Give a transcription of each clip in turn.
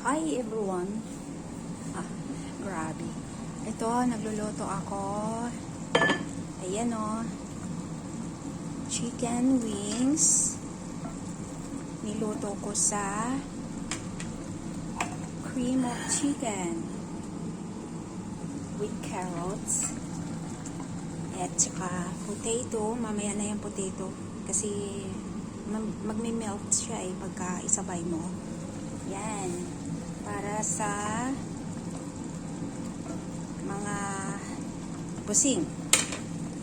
Hi everyone. Grabe. Ito, nagluluto ako. Ayan o. Chicken wings. Niluto ko sa cream of chicken with carrots. At saka potato. Mamaya na yung potato. Kasi magme-melt siya pagka isabay mo. Yan. Para sa mga busing.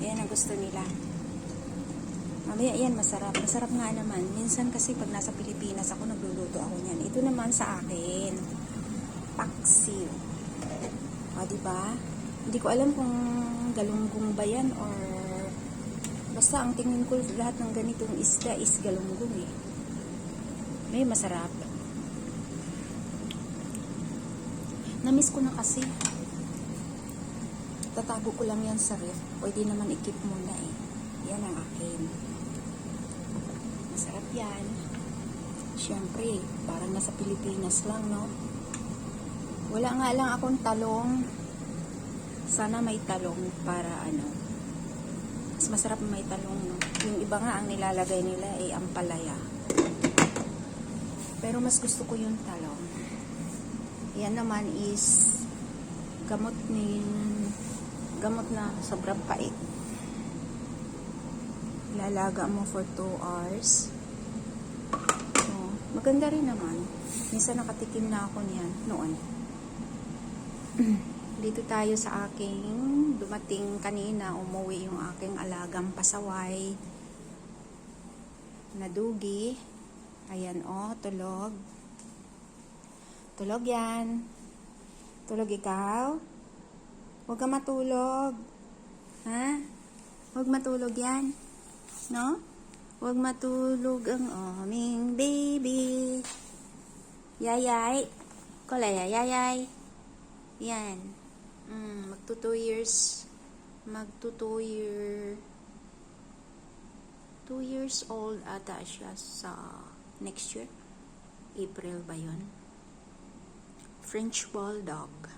Yan ang gusto nila. Mamaya yan, masarap. Masarap nga naman. Minsan kasi pag nasa Pilipinas ako, nagluluto ako niyan. Ito naman sa akin. Paksiw. O, diba? Hindi ko alam kung galunggong ba yan or basta ang tingin ko lahat ng ganitong isda is galunggong May masarap. Namiss ko na kasi. Tatago ko lang yan sa ref. Pwede naman i-keep muna Yan ang akin. Masarap yan. Siyempre, parang nasa Pilipinas lang, no? Wala nga lang akong talong. Sana may talong para mas masarap may talong, no? Yung iba nga ang nilalagay nila ampalaya. Pero mas gusto ko yung talong. Yan naman is gamot na sobrang pait. Lalaga mo for 2 hours. So, maganda rin naman. Minsan nakatikim na ako niyan noon. Dito tayo sa aking dumating kanina, umuwi yung aking alagang pasaway na dugi. Ayan tulog. Tulog yan. Tulog ikaw? Huwag ka matulog. Ha? Huwag matulog yan. No? Huwag matulog ang aming baby. Yayay. Kulaya, yayay. Yan. Magto 2 years. Magto 2 years old ata siya sa next year. April ba yun? French Bulldog.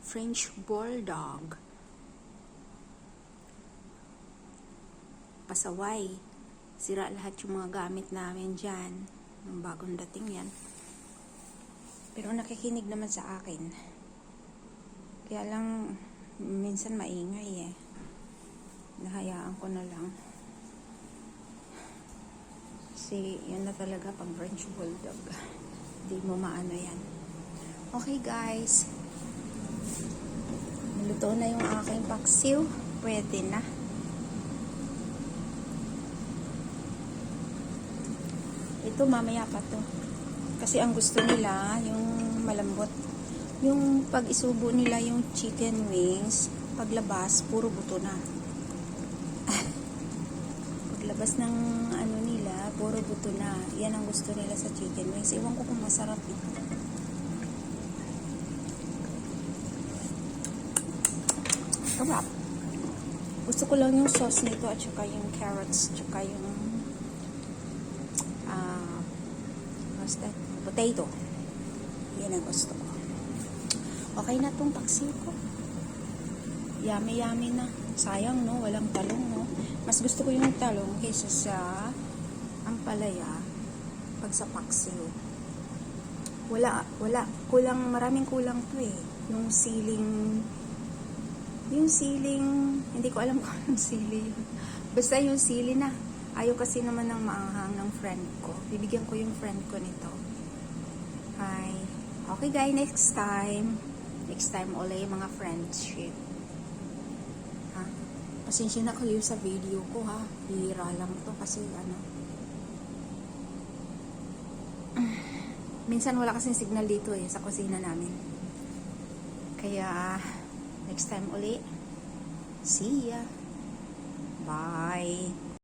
French Bulldog. Pasaway. Sira lahat yung mga gamit namin dyan. Nung bagong dating yan. Pero nakikinig naman sa akin. Kaya lang, minsan maingay Nahayaan ko na lang. Kasi yun na talaga pag French Bulldog. Hindi mo maano yan. Okay guys, naluto na yung aking paksiw. Pwede na. Ito mamaya pa to. Kasi ang gusto nila, yung malambot. Yung pag isubo nila yung chicken wings, paglabas, puro buto na. Paglabas ng nila, puro buto na. Yan ang gusto nila sa chicken wings. Iwan ko kung masarap Sarap. Gusto ko lang yung sauce nito at saka yung carrots, at saka yung what's that? Potato. Yan ang gusto ko. Okay na tong paksiw ko. Yummy na. Sayang, no? Walang talong, no? Mas gusto ko yung talong kaysa sa ampalaya pag sa paksiw. Wala. Maraming kulang to Yung siling, hindi ko alam kung anong sili. Basta yung sili na. Ayaw kasi naman ng maanghang ng friend ko. Bibigyan ko yung friend ko nito. Hi. Okay guys, next time. Next time ulit mga friendship. Ha? Pasensya na kayo sa video ko ha. Hira lang to kasi minsan wala kasing signal dito sa kusina namin. Kaya next time uli. See ya. Bye.